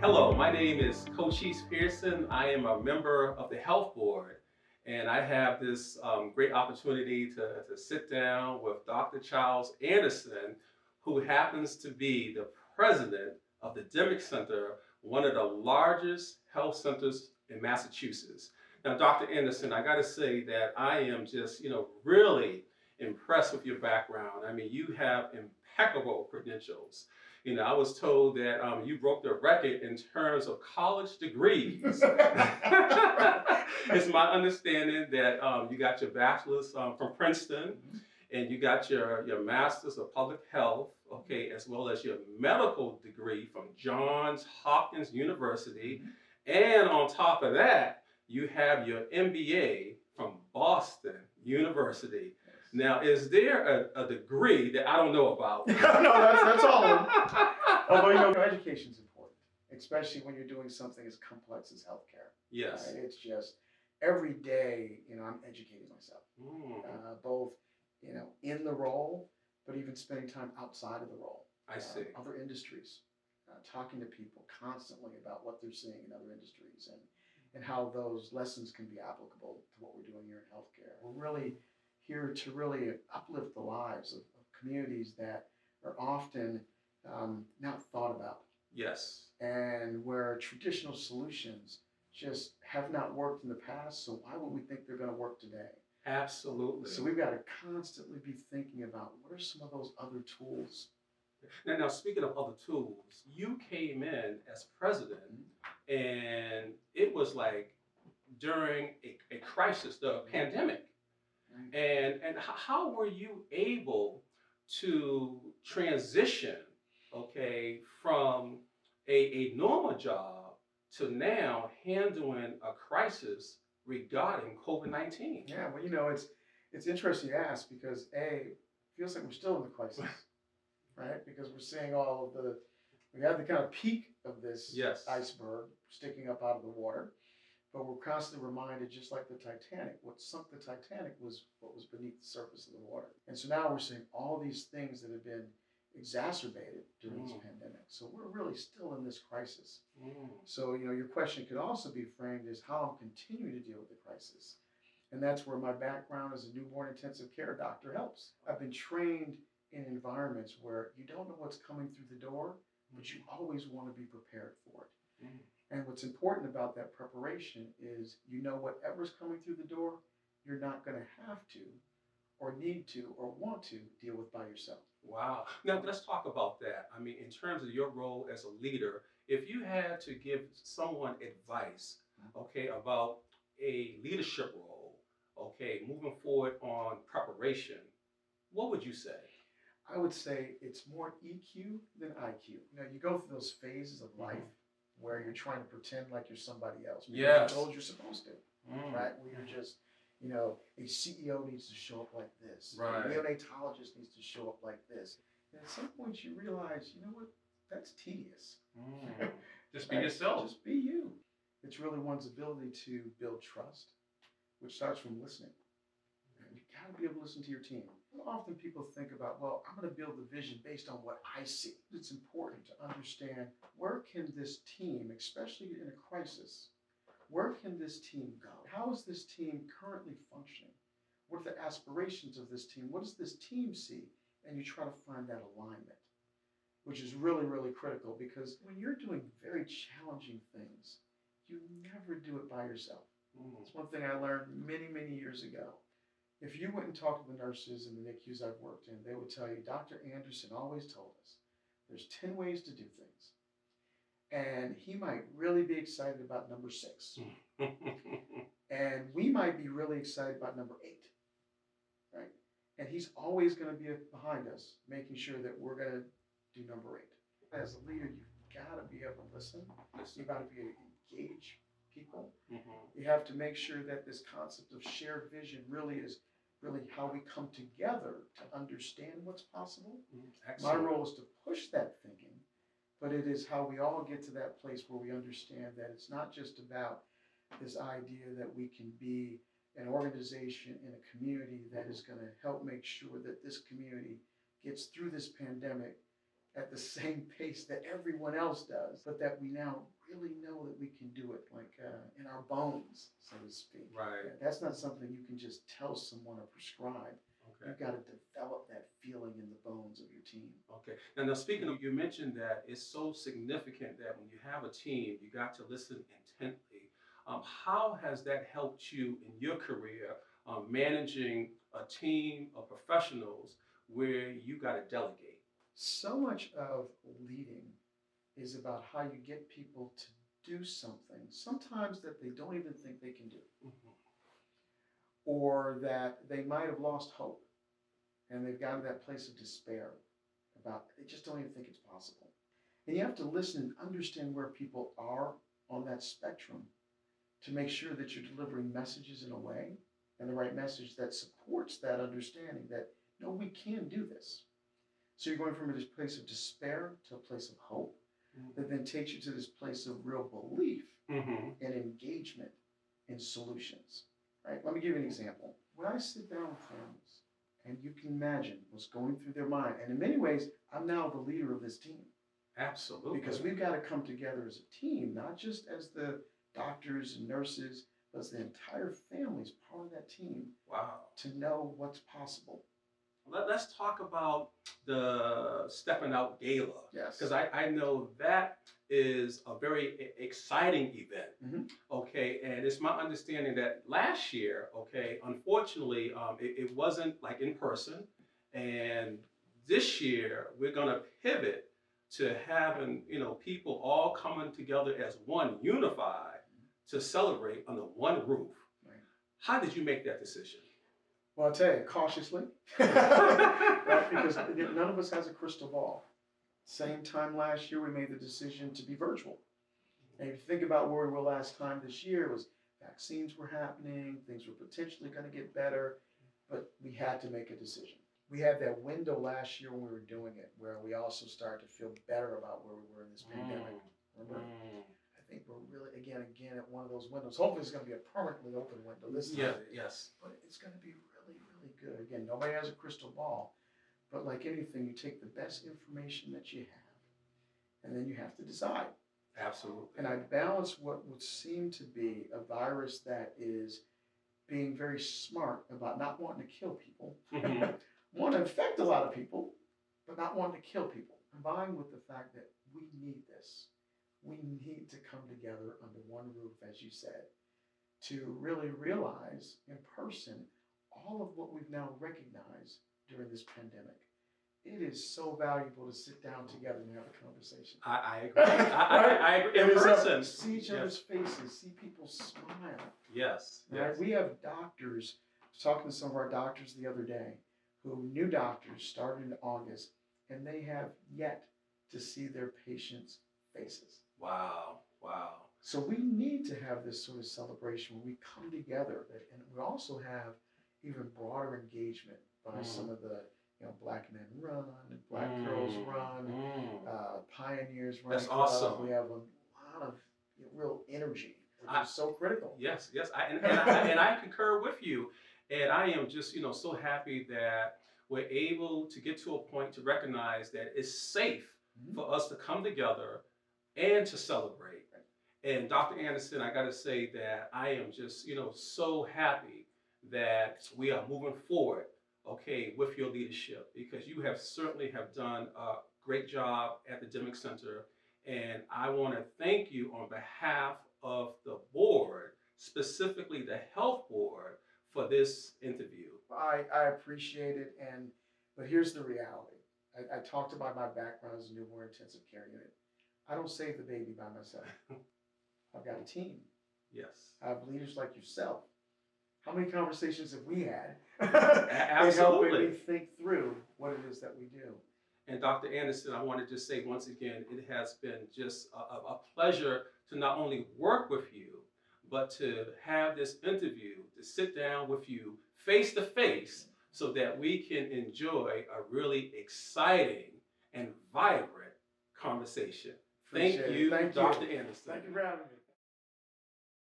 Hello, my name is Coach Heath Pearson. I am a member of the Health Board, and I have this great opportunity to sit down with Dr. Charles Anderson, who happens to be the president of the Dimock Center, one of the largest health centers in Massachusetts. Now, Dr. Anderson, I got to say that I am just, really impressed with your background. I mean, you have impeccable credentials. I was told that you broke the record in terms of college degrees. It's my understanding that you got your bachelor's from Princeton, and you got your master's of public health, okay, as well as your medical degree from Johns Hopkins University. And on top of that, you have your MBA from Boston University. Now, is there a degree that I don't know about? No, that's all of them. Although, education is important, especially when you're doing something as complex as healthcare. Yes. Right? It's just every day, I'm educating myself, both, in the role, but even spending time outside of the role. I see. Other industries, talking to people constantly about what they're seeing in other industries and how those lessons can be applicable to what we're doing here in healthcare. We're really here to really uplift the lives of communities that are often not thought about. Yes. And where traditional solutions just have not worked in the past, so why would we think they're going to work today? Absolutely. So we've got to constantly be thinking about what are some of those other tools. Now, speaking of other tools, you came in as president, and it was like during a crisis, the pandemic. And how were you able to transition, okay, from a normal job to now handling a crisis regarding COVID-19? Yeah, well, it's interesting to ask because it feels like we're still in the crisis, right? Because we're seeing we had the kind of peak of this iceberg sticking up out of the water. But we're constantly reminded, just like the Titanic, what sunk the Titanic was what was beneath the surface of the water. And so now we're seeing all these things that have been exacerbated during this pandemic. So we're really still in this crisis. So, your question could also be framed as how I'm continuing to deal with the crisis. And that's where my background as a newborn intensive care doctor helps. I've been trained in environments where you don't know what's coming through the door, but you always want to be prepared for it. And what's important about that preparation is whatever's coming through the door, you're not going to have to or need to or want to deal with by yourself. Wow. Now, let's talk about that. I mean, in terms of your role as a leader, if you had to give someone advice, okay, about a leadership role, okay, moving forward on preparation, what would you say? I would say it's more EQ than IQ. You go through those phases of life where you're trying to pretend like you're somebody else. Because you're told you're supposed to, right? Where you're just, a CEO needs to show up like this. Right. A neonatologist needs to show up like this. And at some point you realize, what? That's tedious. Just be yourself. Just be you. It's really one's ability to build trust, which starts from listening. You got to be able to listen to your team. Often people think about, well, I'm going to build the vision based on what I see. It's important to understand where can this team, especially in a crisis, where can this team go? How is this team currently functioning? What are the aspirations of this team? What does this team see? And you try to find that alignment, which is really, really critical because when you're doing very challenging things, you never do it by yourself. It's one thing I learned many, many years ago. If you went and talked to the nurses in the NICUs I've worked in, they would tell you, Dr. Anderson always told us, there's 10 ways to do things. And he might really be excited about number 6. And we might be really excited about number 8, right? And he's always going to be behind us, making sure that we're going to do number 8. As a leader, you've got to be able to listen. You've got to be able to engage people. You have to make sure that this concept of shared vision really is how we come together to understand what's possible. My role is to push that thinking, but it is how we all get to that place where we understand that it's not just about this idea that we can be an organization in a community that is going to help make sure that this community gets through this pandemic at the same pace that everyone else does, but that we now really know that we can do it, like in our bones, so to speak. Right. That's not something you can just tell someone or prescribe. Okay. You've got to develop that feeling in the bones of your team. Okay. Now speaking of, you mentioned that it's so significant that when you have a team, you got to listen intently. How has that helped you in your career, managing a team of professionals where you got to delegate? So much of leading is about how you get people to do something, sometimes that they don't even think they can do, Mhm. or that they might have lost hope and they've gotten to that place of despair about they just don't even think it's possible. And you have to listen and understand where people are on that spectrum to make sure that you're delivering messages in a way and the right message that supports that understanding that no, we can do this. So you're going from this place of despair to a place of hope that then takes you to this place of real belief Mm-hmm. and engagement in solutions. Right? Let me give you an example. When I sit down with families, and you can imagine what's going through their mind, and in many ways, I'm now the leader of this team. Absolutely. Because we've got to come together as a team, not just as the doctors and nurses, but as the entire family is part of that team. Wow. To know what's possible. Let's talk about the Stepping Out Gala. Yes. Because I know that is a very exciting event. Mm-hmm. Okay, and it's my understanding that last year, okay, unfortunately, it wasn't like in person, and this year we're gonna pivot to having people all coming together as one, unified, to celebrate under one roof. Right. How did you make that decision? Well, I'll tell you, cautiously, right? Because again, none of us has a crystal ball. Same time last year, we made the decision to be virtual. And if you think about where we were last time this year, it was vaccines were happening, things were potentially going to get better, but we had to make a decision. We had that window last year when we were doing it, where we also started to feel better about where we were in this pandemic. Remember? I think we're really, again, at one of those windows. Hopefully, it's going to be a permanently open window this time. Yes. But it's going to be really, really good. Again, nobody has a crystal ball, but like anything, you take the best information that you have, and then you have to decide. Absolutely. And I balance what would seem to be a virus that is being very smart about not wanting to kill people, want to infect a lot of people, but not wanting to kill people, combined with the fact that we need this. We need to come together under one roof, as you said, to really realize in person all of what we've now recognized during this pandemic. It is so valuable to sit down together and have a conversation. I agree. I agree. In person. See each other's faces, see people smile. Yes. Right? Yes. We have doctors, I was talking to some of our doctors the other day, who new doctors started in August, and they have yet to see their patients' faces. Wow. So we need to have this sort of celebration where we come together, and we also have even broader engagement by some of the Black Men Run, Black Girls Run, Pioneers Run. That's awesome. We have a lot of real energy, which is so critical. Yes. And I concur with you, and I am just so happy that we're able to get to a point to recognize that it's safe for us to come together and to celebrate. And Dr. Anderson, I got to say that I am just so happy that we are moving forward, okay, with your leadership, because you have certainly have done a great job at the Dimock Center, and I want to thank you on behalf of the board, specifically the health board, for this interview. I appreciate it, but here's the reality. I talked about my background as a newborn intensive care unit. I don't save the baby by myself. I've got a team. Yes. I have leaders like yourself. How many conversations have we had? Absolutely. Helping me think through what it is that we do. And Dr. Anderson, I want to just say once again, it has been just a pleasure to not only work with you, but to have this interview, to sit down with you face to face, so that we can enjoy a really exciting and vibrant conversation. Thank you, Dr. Anderson. Thank you for having me.